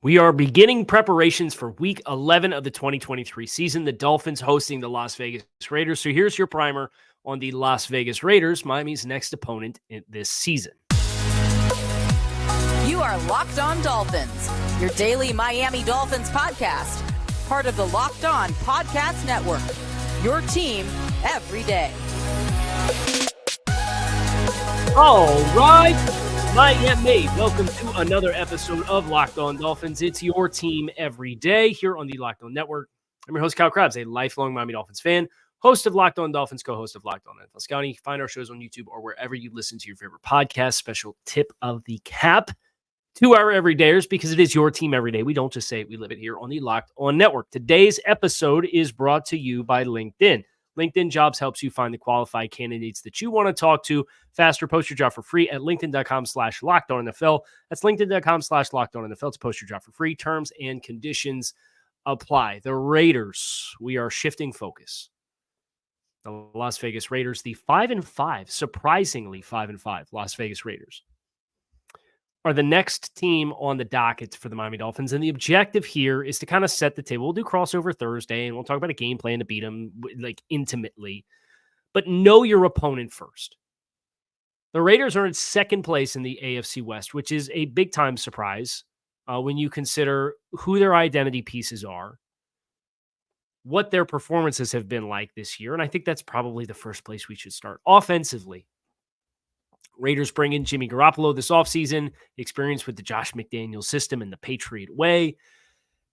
We are beginning preparations for Week 11 of the 2023 season. The Dolphins hosting the Las Vegas Raiders. So here's your primer on the Las Vegas Raiders, Miami's next opponent in this season. You are Locked On Dolphins, your daily Miami Dolphins podcast. Part of the Locked On Podcast Network, your team every day. All right, Miami, welcome to another episode of Locked On Dolphins. It's your team every day here on the Locked On Network. I'm your host, Kyle Krabs, a lifelong Miami Dolphins fan, host of Locked On Dolphins, co-host of Locked On NFL Scouting. You can find our shows on YouTube or wherever you listen to your favorite podcast. Special tip of the cap to our everydayers, because it is your team every day. We don't just say it, we live it here on the Locked On Network. Today's episode is brought to you by LinkedIn. LinkedIn Jobs helps you find the qualified candidates that you want to talk to faster. Post your job for free at linkedin.com/LockedOnNFL. That's linkedin.com/LockedOnNFL to post your job for free. Terms and conditions apply. The Raiders, we are shifting focus. The Las Vegas Raiders, the 5-5, surprisingly 5-5 Las Vegas Raiders, are the next team on the docket for the Miami Dolphins. And the objective here is to kind of set the table. We'll do crossover Thursday, and we'll talk about a game plan to beat them like intimately. But know your opponent first. The Raiders are in second place in the AFC West, which is a big-time surprise when you consider who their identity pieces are, what their performances have been like this year. And I think that's probably the first place we should start. Offensively, Raiders bring in Jimmy Garoppolo this offseason, experience with the Josh McDaniels system and the Patriot way.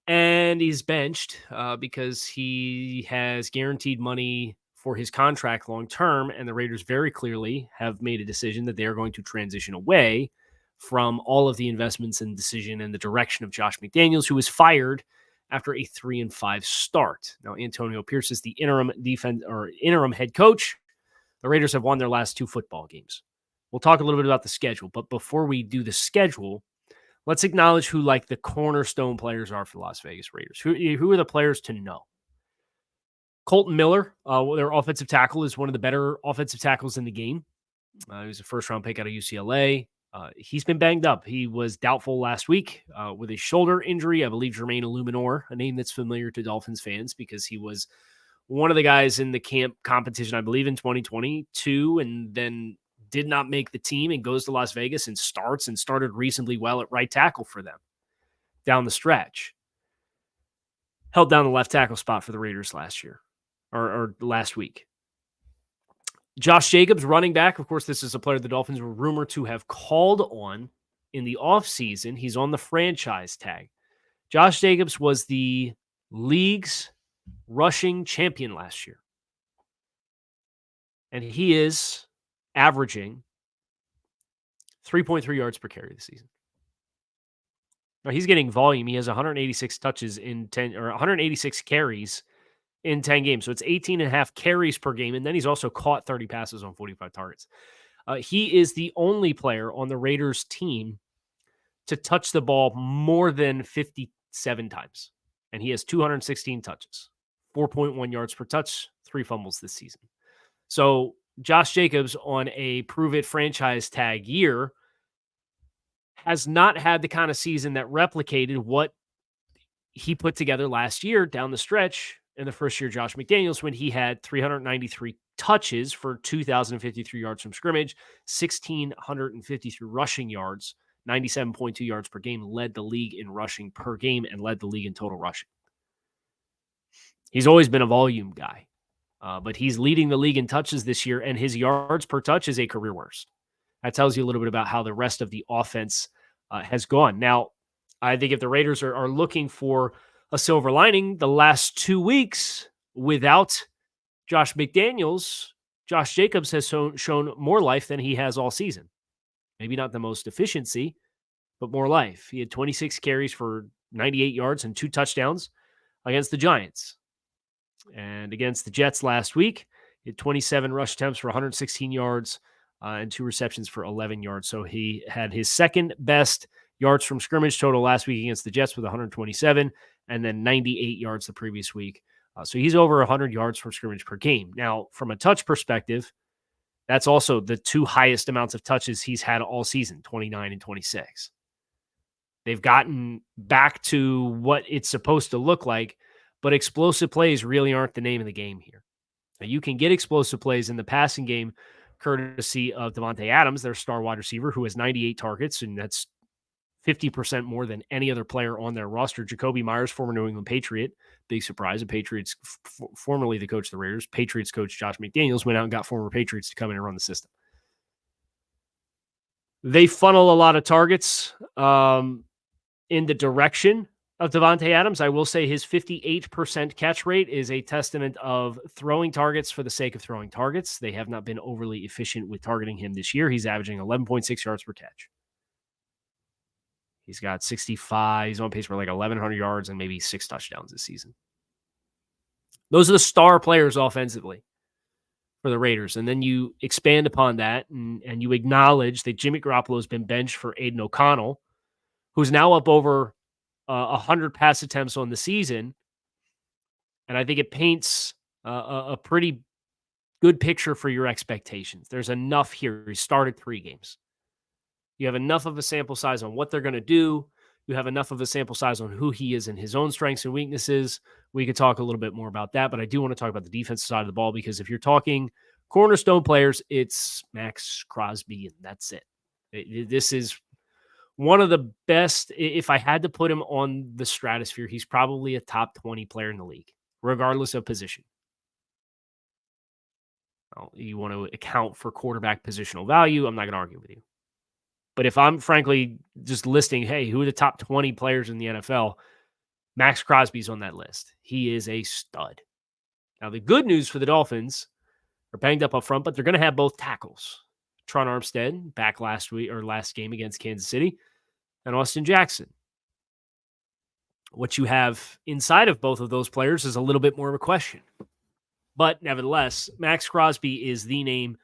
And he's benched because he has guaranteed money for his contract long-term. And the Raiders very clearly have made a decision that they are going to transition away from all of the investments and decision and the direction of Josh McDaniels, who was fired after a 3-5 start. Now, Antonio Pierce is the interim head coach. The Raiders have won their last 2 football games. We'll talk a little bit about the schedule, but before we do the schedule, let's acknowledge who like the cornerstone players are for the Las Vegas Raiders. Who are the players to know? Colton Miller, their offensive tackle, is one of the better offensive tackles in the game. He was a first-round pick out of UCLA. He's been banged up. He was doubtful last week with a shoulder injury. I believe Jermaine Illuminor, a name that's familiar to Dolphins fans because he was one of the guys in the camp competition, I believe, in 2022, and then did not make the team and goes to Las Vegas and started reasonably well at right tackle for them down the stretch. Held down the left tackle spot for the Raiders last year or last week. Josh Jacobs, running back. Of course, this is a player the Dolphins were rumored to have called on in the offseason. He's on the franchise tag. Josh Jacobs was the league's rushing champion last year. And he is averaging 3.3 yards per carry this season. Now he's getting volume. He has 186 touches in 10 or 186 carries in 10 games. So it's 18.5 carries per game. And then he's also caught 30 passes on 45 targets. He is the only player on the Raiders team to touch the ball more than 57 times. And he has 216 touches, 4.1 yards per touch, 3 fumbles this season. So Josh Jacobs on a prove-it franchise tag year has not had the kind of season that replicated what he put together last year down the stretch in the first year of Josh McDaniels, when he had 393 touches for 2,053 yards from scrimmage, 1,653 rushing yards, 97.2 yards per game, led the league in rushing per game and led the league in total rushing. He's always been a volume guy. But he's leading the league in touches this year, and his yards per touch is a career worst. That tells you a little bit about how the rest of the offense has gone. Now, I think if the Raiders are looking for a silver lining, the last 2 weeks without Josh McDaniels, Josh Jacobs has shown more life than he has all season. Maybe not the most efficiency, but more life. He had 26 carries for 98 yards and 2 touchdowns against the Giants. And against the Jets last week, he had 27 rush attempts for 116 yards and 2 receptions for 11 yards. So he had his second best yards from scrimmage total last week against the Jets with 127 and then 98 yards the previous week. So he's over 100 yards from scrimmage per game. Now, from a touch perspective, that's also the 2 highest amounts of touches he's had all season, 29 and 26. They've gotten back to what it's supposed to look like, but explosive plays really aren't the name of the game here. Now, you can get explosive plays in the passing game courtesy of Davante Adams, their star wide receiver, who has 98 targets, and that's 50% more than any other player on their roster. Jacoby Myers, former New England Patriot, big surprise. The Patriots, formerly the coach of the Raiders, Patriots coach Josh McDaniels went out and got former Patriots to come in and run the system. They funnel a lot of targets in the direction of Davante Adams. I will say his 58% catch rate is a testament of throwing targets for the sake of throwing targets. They have not been overly efficient with targeting him this year. He's averaging 11.6 yards per catch. He's got 65. He's on pace for like 1,100 yards and maybe 6 touchdowns this season. Those are the star players offensively for the Raiders. And then you expand upon that and you acknowledge that Jimmy Garoppolo has been benched for Aiden O'Connell, who's now up over 100 pass attempts on the season. And I think it paints a pretty good picture for your expectations. There's enough here. He started 3 games. You have enough of a sample size on what they're going to do. You have enough of a sample size on who he is and his own strengths and weaknesses. We could talk a little bit more about that, but I do want to talk about the defensive side of the ball because if you're talking cornerstone players, it's Max Crosby, and that's it. This is one of the best. If I had to put him on the stratosphere, he's probably a top 20 player in the league, regardless of position. Well, you want to account for quarterback positional value. I'm not going to argue with you. But if I'm frankly just listing, hey, who are the top 20 players in the NFL? Max Crosby's on that list. He is a stud. Now, the good news for the Dolphins are banged up front, but they're going to have both tackles. Tron Armstead back last game against Kansas City, and Austin Jackson. What you have inside of both of those players is a little bit more of a question. But nevertheless, Max Crosby is the name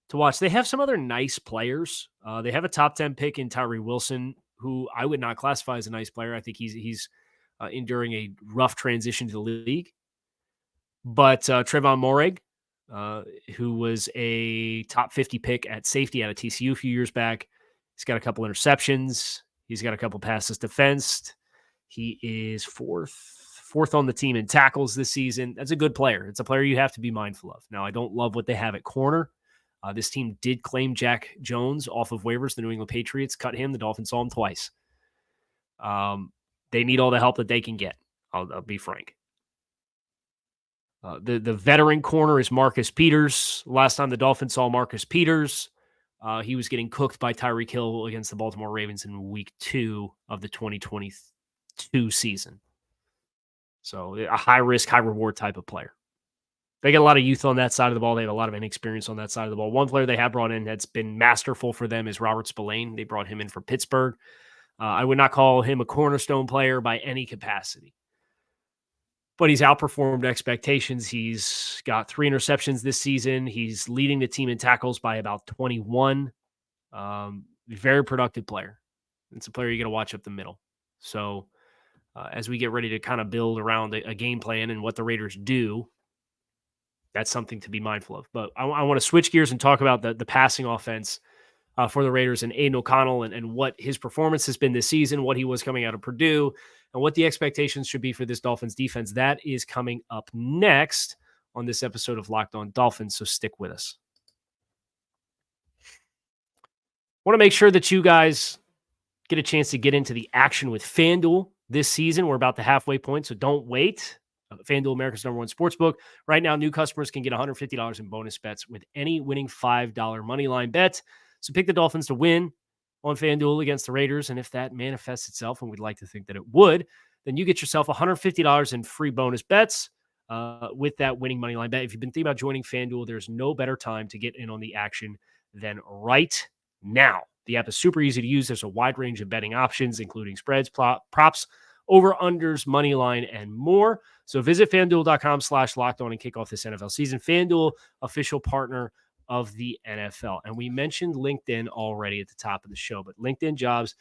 to watch. They have some other nice players. They have a top 10 pick in Tyree Wilson, who I would not classify as a nice player. I think he's enduring a rough transition to the league. But Trevon Moehrig, who was a top 50 pick at safety out of TCU a few years back, he's got a couple interceptions. He's got a couple passes defensed. He is fourth on the team in tackles this season. That's a good player. It's a player you have to be mindful of. Now, I don't love what they have at corner. This team did claim Jack Jones off of waivers. The New England Patriots cut him. The Dolphins saw him twice. They need all the help that they can get. I'll be frank. The veteran corner is Marcus Peters. Last time the Dolphins saw Marcus Peters, he was getting cooked by Tyreek Hill against the Baltimore Ravens in week 2 of the 2022 season. So a high-risk, high-reward type of player. They get a lot of youth on that side of the ball. They have a lot of inexperience on that side of the ball. One player they have brought in that's been masterful for them is Robert Spillane. They brought him in for Pittsburgh. I would not call him a cornerstone player by any capacity. But he's outperformed expectations. He's got 3 interceptions this season. He's leading the team in tackles by about 21. Very productive player. It's a player you got to watch up the middle. So as we get ready to kind of build around a game plan and what the Raiders do, that's something to be mindful of. But I want to switch gears and talk about the passing offense for the Raiders and Aiden O'Connell and what his performance has been this season, what he was coming out of Purdue, and what the expectations should be for this Dolphins defense. That is coming up next on this episode of Locked On Dolphins, so stick with us. I want to make sure that you guys get a chance to get into the action with FanDuel this season. We're about the halfway point, so don't wait. FanDuel, America's #1 sportsbook. Right now, new customers can get $150 in bonus bets with any winning $5 moneyline bet. So pick the Dolphins to win on FanDuel against the Raiders, and if that manifests itself, and we'd like to think that it would, then you get yourself $150 in free bonus bets with that winning moneyline bet. If you've been thinking about joining FanDuel, there's no better time to get in on the action than right now. The app is super easy to use. There's a wide range of betting options, including spreads, props, over-unders, money line, and more. So visit FanDuel.com/LockedOn and kick off this NFL season. FanDuel, official partner of the NFL. And we mentioned LinkedIn already at the top of the show, but LinkedIn Jobs,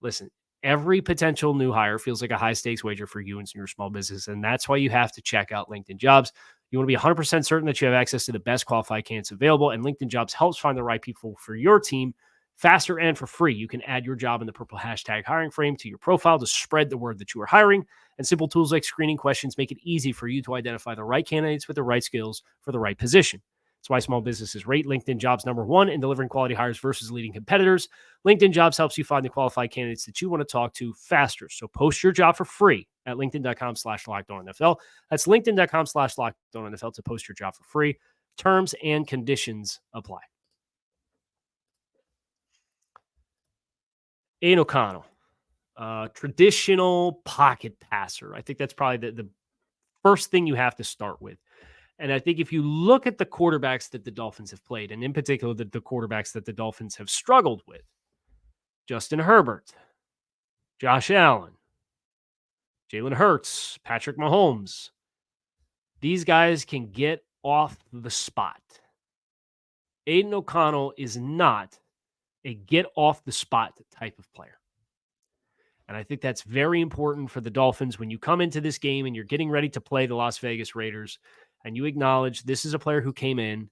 listen, every potential new hire feels like a high-stakes wager for you and your small business, and that's why you have to check out LinkedIn Jobs. You want to be 100% certain that you have access to the best qualified candidates available, and LinkedIn Jobs helps find the right people for your team faster and for free. You can add your job in the purple hashtag hiring frame to your profile to spread the word that you are hiring. And simple tools like screening questions make it easy for you to identify the right candidates with the right skills for the right position. That's why small businesses rate LinkedIn Jobs #1 in delivering quality hires versus leading competitors. LinkedIn Jobs helps you find the qualified candidates that you want to talk to faster. So post your job for free at linkedin.com/LockedOnNFL. That's linkedin.com/LockedOnNFL to post your job for free. Terms and conditions apply. Aiden O'Connell, traditional pocket passer. I think that's probably the first thing you have to start with. And I think if you look at the quarterbacks that the Dolphins have played, and in particular the quarterbacks that the Dolphins have struggled with, Justin Herbert, Josh Allen, Jalen Hurts, Patrick Mahomes, these guys can get off the spot. Aiden O'Connell is not a get off the spot type of player. And I think that's very important for the Dolphins when you come into this game and you're getting ready to play the Las Vegas Raiders and you acknowledge this is a player who came in,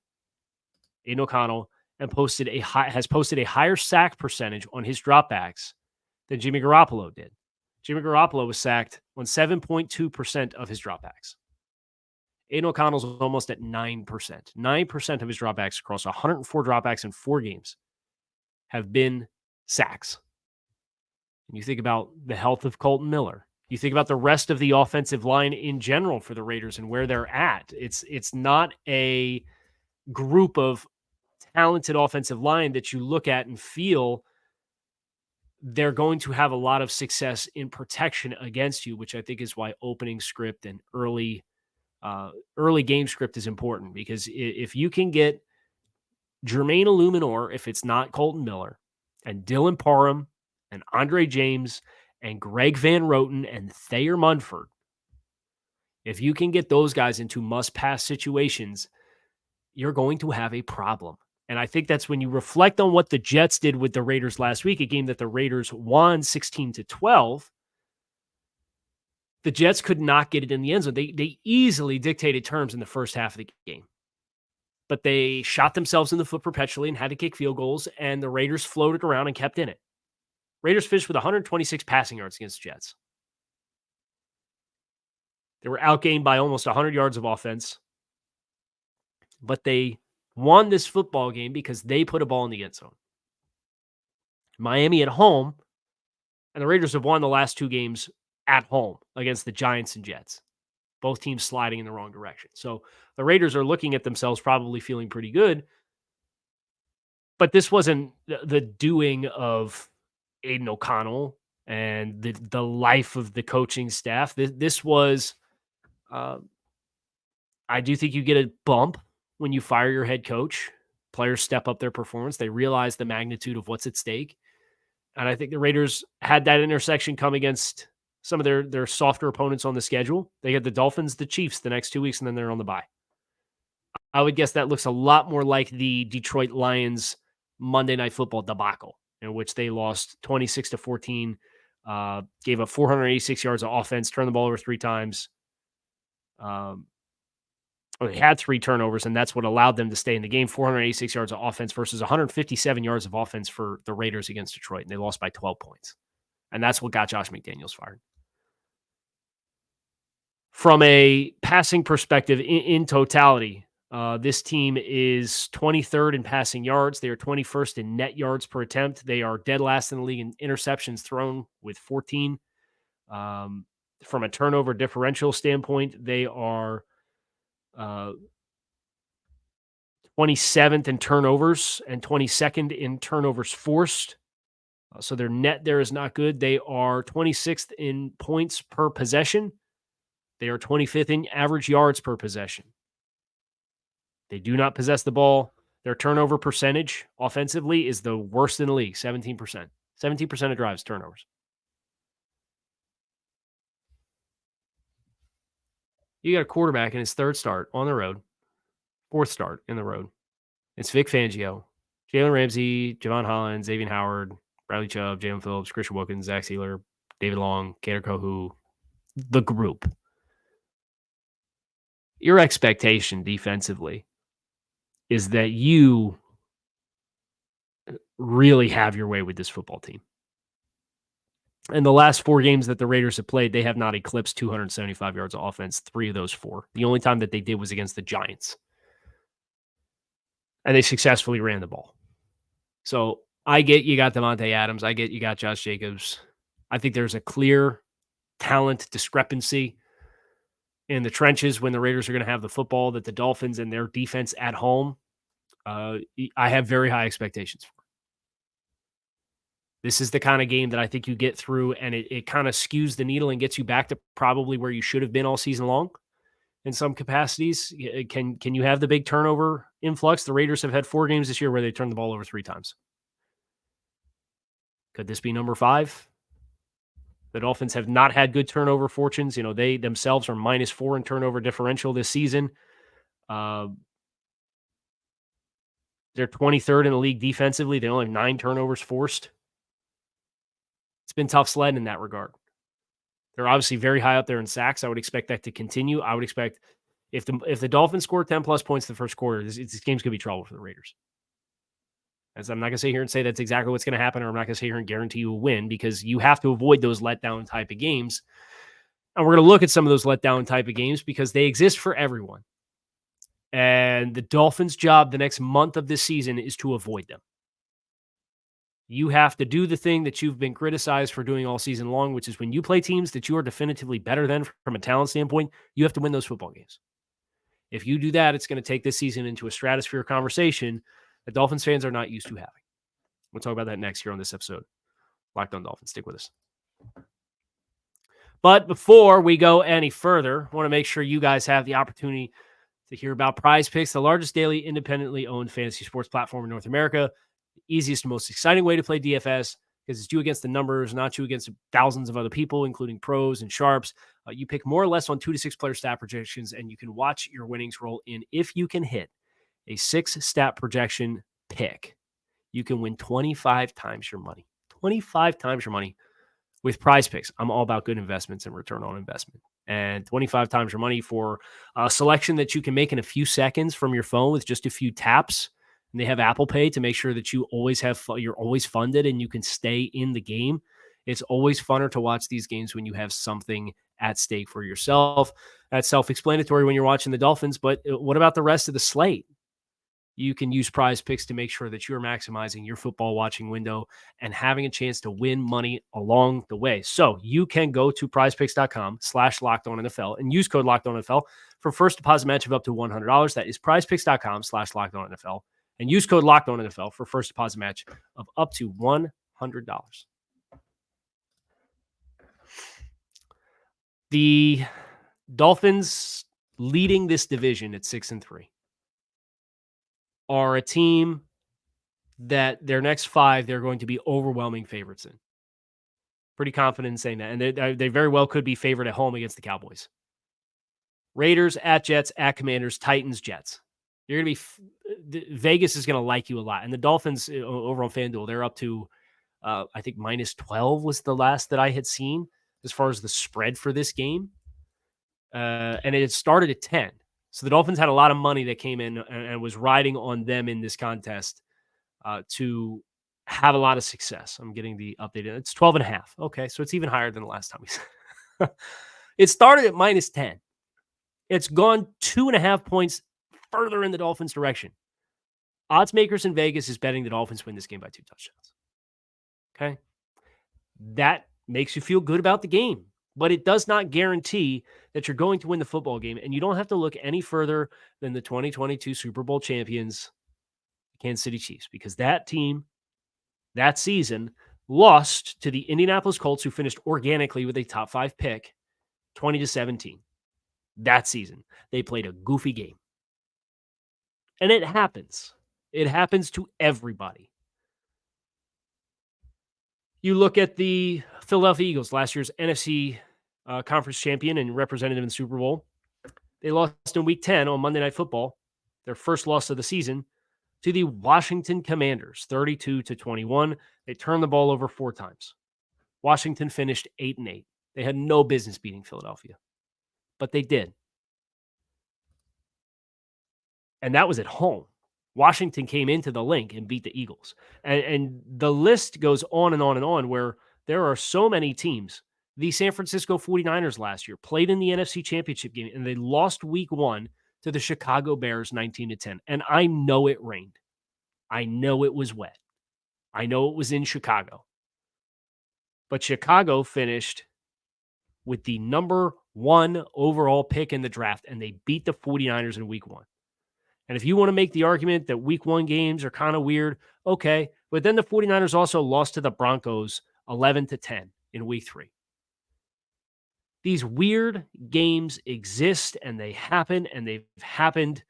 Aiden O'Connell, and has posted a higher sack percentage on his dropbacks than Jimmy Garoppolo did. Jimmy Garoppolo was sacked on 7.2% of his dropbacks. Aiden O'Connell's almost at 9%. 9% of his dropbacks across 104 dropbacks in 4 games have been sacks. And you think about the health of Colton Miller. You think about the rest of the offensive line in general for the Raiders and where they're at. It's not a group of talented offensive line that you look at and feel they're going to have a lot of success in protection against you, which I think is why opening script and early game script is important, because if you can get Jermaine Illuminor, if it's not Colton Miller, and Dylan Parham and Andre James and Greg Van Roten and Thayer Munford, if you can get those guys into must-pass situations, you're going to have a problem. And I think that's when you reflect on what the Jets did with the Raiders last week, a game that the Raiders won 16-12. The Jets could not get it in the end zone. They easily dictated terms in the first half of the game. But they shot themselves in the foot perpetually and had to kick field goals, and the Raiders floated around and kept in it. Raiders finished with 126 passing yards against the Jets. They were outgained by almost 100 yards of offense. But they won this football game because they put a ball in the end zone. Miami at home, and the Raiders have won the last 2 games at home against the Giants and Jets. Both teams sliding in the wrong direction. So the Raiders are looking at themselves probably feeling pretty good. But this wasn't the doing of Aiden O'Connell and the life of the coaching staff. This was, I do think you get a bump when you fire your head coach. Players step up their performance. They realize the magnitude of what's at stake. And I think the Raiders had that intersection come against some of their softer opponents on the schedule. They had the Dolphins, the Chiefs the next 2 weeks, and then they're on the bye. I would guess that looks a lot more like the Detroit Lions Monday Night Football debacle, in which they lost 26-14, gave up 486 yards of offense, turned the ball over 3 times. They had 3 turnovers, and that's what allowed them to stay in the game. 486 yards of offense versus 157 yards of offense for the Raiders against Detroit, and they lost by 12 points. And that's what got Josh McDaniels fired. From a passing perspective, in totality, this team is 23rd in passing yards. They are 21st in net yards per attempt. They are dead last in the league in interceptions thrown with 14. From a turnover differential standpoint, they are 27th in turnovers and 22nd in turnovers forced. So their net there is not good. They are 26th in points per possession. They are 25th in average yards per possession. They do not possess the ball. Their turnover percentage offensively is the worst in the league, 17%. 17% of drives, turnovers. You got a quarterback in his 3rd start on the road, 4th start in the road. It's Vic Fangio, Jalen Ramsey, Javon Holland, Xavier Howard, Bradley Chubb, Jalen Phillips, Christian Wilkins, Zach Sealer, David Long, Kader Kohu, the group. Your expectation defensively is that you really have your way with this football team. In the last 4 games that the Raiders have played, they have not eclipsed 275 yards of offense, 3 of those 4. The only time that they did was against the Giants. And they successfully ran the ball. So I get you got Devontae Adams. I get you got Josh Jacobs. I think there's a clear talent discrepancy in the trenches when the Raiders are going to have the football that the Dolphins and their defense at home. I have very high expectations for. This is the kind of game that I think you get through and it kind of skews the needle and gets you back to probably where you should have been all season long in some capacities. Can you have the big turnover influx? The Raiders have had 4 games this year where they turned the ball over 3 times. Could this be number 5? The Dolphins have not had good turnover fortunes. They themselves are -4 in turnover differential this season. They're 23rd in the league defensively. They only have 9 turnovers forced. It's been tough sledding in that regard. They're obviously very high up there in sacks. I would expect that to continue. I would expect if the Dolphins score 10-plus points in the first quarter, this game's going to be trouble for the Raiders. As I'm not going to sit here and say that's exactly what's going to happen, or I'm not going to sit here and guarantee you a win, because you have to avoid those letdown type of games. And we're going to look at some of those letdown type of games because they exist for everyone. And the Dolphins' job the next month of this season is to avoid them. You have to do the thing that you've been criticized for doing all season long, which is when you play teams that you are definitively better than from a talent standpoint, you have to win those football games. If you do that, it's going to take this season into a stratosphere conversation that Dolphins fans are not used to having. We'll talk about that next here on this episode. Locked On Dolphins. Stick with us. But before we go any further, I want to make sure you guys have the opportunity to hear about PrizePicks, the largest daily independently owned fantasy sports platform in North America. The easiest and most exciting way to play DFS because it's you against the numbers, not you against thousands of other people, including pros and sharps. You pick more or less on 2 to 6 player stat projections, and you can watch your winnings roll in. If you can hit a 6 stat projection pick, you can win 25 times your money. 25 times your money with PrizePicks. I'm all about good investments and return on investment. And 25 times your money for a selection that you can make in a few seconds from your phone with just a few taps. And they have Apple Pay to make sure that you're always funded and you can stay in the game. It's always funner to watch these games when you have something at stake for yourself. That's self-explanatory when you're watching the Dolphins, but what about the rest of the slate? You can use PrizePicks to make sure that you're maximizing your football watching window and having a chance to win money along the way. So you can go to prizepicks.com/LockedOnNFL and use code LockedOnNFL for first deposit match of up to $100. That is prizepicks.com/LockedOnNFL and use code LockedOnNFL for first deposit match of up to $100. The Dolphins leading this division at 6-3. Are a team that their next 5, they're going to be overwhelming favorites in. Pretty confident in saying that. And they very well could be favored at home against the Cowboys. Raiders, at Jets, at Commanders, Titans, Jets. You're going to be Vegas is going to like you a lot. And the Dolphins over on FanDuel, they're up to, I think, -12 was the last that I had seen as far as the spread for this game. And it had started at 10. So the Dolphins had a lot of money that came in and was riding on them in this contest to have a lot of success. I'm getting the updated. It's 12.5. Okay, so it's even higher than the last time we said. It started at -10. It's gone 2.5 points further in the Dolphins' direction. Odds makers in Vegas is betting the Dolphins win this game by 2 touchdowns. Okay? That makes you feel good about the game. But it does not guarantee that you're going to win the football game. And you don't have to look any further than the 2022 Super Bowl champions, Kansas City Chiefs, because that team, that season, lost to the Indianapolis Colts, who finished organically with a top 5 pick, 20-17. That season, they played a goofy game. And it happens. It happens to everybody. You look at the Philadelphia Eagles, last year's NFC conference champion and representative in the Super Bowl. They lost in Week 10 on Monday Night Football, their first loss of the season, to the Washington Commanders, 32-21. They turned the ball over 4 times. Washington finished 8-8. They had no business beating Philadelphia, but they did. And that was at home. Washington came into the Link and beat the Eagles. And the list goes on and on and on, where there are so many teams. The San Francisco 49ers last year played in the NFC Championship game, and they lost week 1 to the Chicago Bears 19-10. And I know it rained. I know it was wet. I know it was in Chicago. But Chicago finished with the number 1 overall pick in the draft, and they beat the 49ers in week 1. And if you want to make the argument that week 1 games are kind of weird, okay. But then the 49ers also lost to the Broncos 11-10 in week 3. These weird games exist, and they happen, and they've happened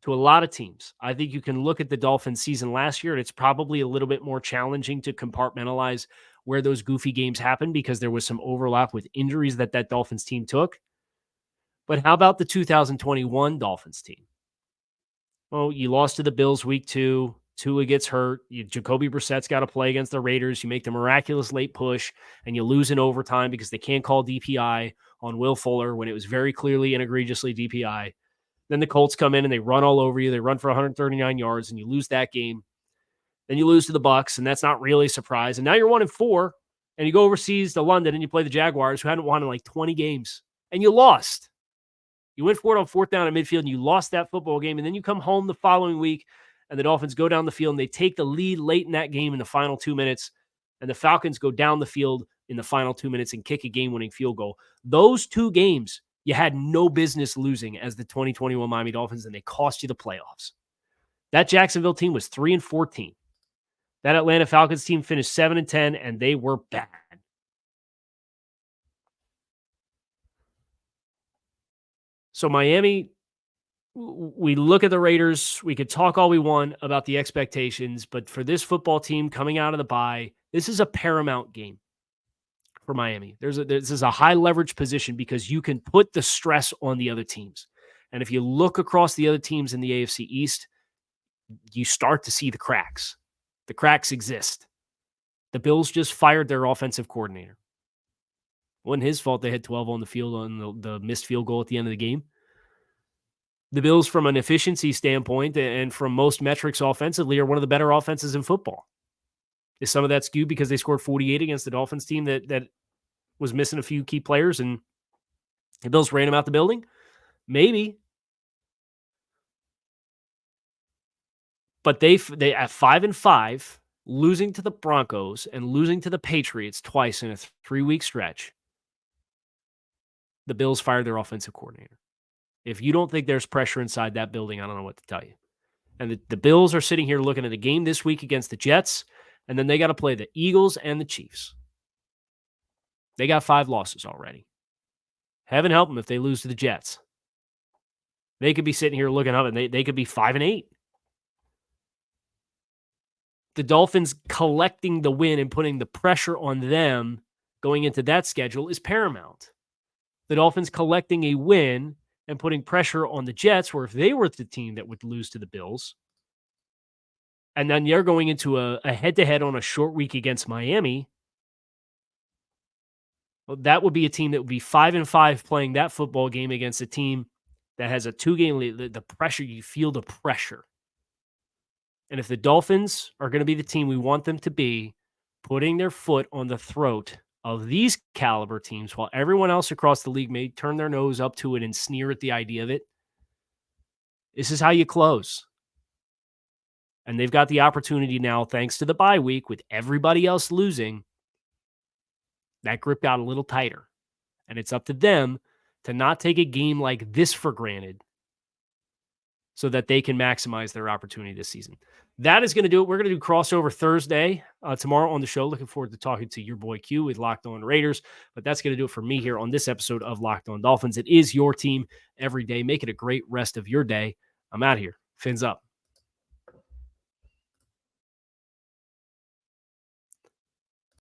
to a lot of teams. I think you can look at the Dolphins season last year, and it's probably a little bit more challenging to compartmentalize where those goofy games happened because there was some overlap with injuries that Dolphins team took. But how about the 2021 Dolphins team? Well, you lost to the Bills week 2. Tua gets hurt. Jacoby Brissett's got to play against the Raiders. You make the miraculous late push, and you lose in overtime because they can't call DPI on Will Fuller when it was very clearly and egregiously DPI. Then the Colts come in and they run all over you. They run for 139 yards, and you lose that game. Then you lose to the Bucs, and that's not really a surprise. And now you're 1-4, and you go overseas to London, and you play the Jaguars, who hadn't won in like 20 games, and you lost. You went for it on 4th down at midfield, and you lost that football game. And then you come home the following week, and the Dolphins go down the field, and they take the lead late in that game in the final 2 minutes, and the Falcons go down the field in the final 2 minutes and kick a game-winning field goal. Those 2 games you had no business losing as the 2021 Miami Dolphins, and they cost you the playoffs. That Jacksonville team was 3-14. That Atlanta Falcons team finished 7-10, and they were bad. So Miami, we look at the Raiders. We could talk all we want about the expectations, but for this football team coming out of the bye, this is a paramount game for Miami. This is a high leverage position because you can put the stress on the other teams. And if you look across the other teams in the AFC East, you start to see the cracks. The cracks exist. The Bills just fired their offensive coordinator. It wasn't his fault they had 12 on the field on the missed field goal at the end of the game. The Bills, from an efficiency standpoint and from most metrics offensively, are one of the better offenses in football. Is some of that skewed because they scored 48 against the Dolphins team that was missing a few key players and the Bills ran them out the building? Maybe. But they at 5-5, losing to the Broncos and losing to the Patriots twice in a 3-week stretch, the Bills fired their offensive coordinator. If you don't think there's pressure inside that building, I don't know what to tell you. And the Bills are sitting here looking at a game this week against the Jets, and then they got to play the Eagles and the Chiefs. They got 5 losses already. Heaven help them if they lose to the Jets. They could be sitting here looking up, and they could be 5-8. The Dolphins collecting the win and putting the pressure on them going into that schedule is paramount. The Dolphins collecting a win and putting pressure on the Jets, where if they were the team that would lose to the Bills, and then you're going into a head-to-head on a short week against Miami, well, that would be a team that would be 5-5 playing that football game against a team that has a 2-game lead. The pressure, you feel the pressure. And if the Dolphins are going to be the team we want them to be, putting their foot on the throat of these caliber teams while everyone else across the league may turn their nose up to it and sneer at the idea of it, this is how you close. And they've got the opportunity now, thanks to the bye week, with everybody else losing, that grip got a little tighter. And it's up to them to not take a game like this for granted so that they can maximize their opportunity this season. That is going to do it. We're going to do crossover Thursday tomorrow on the show. Looking forward to talking to your boy Q with Locked On Raiders. But that's going to do it for me here on this episode of Locked On Dolphins. It is your team every day. Make it a great rest of your day. I'm out here. Fins up.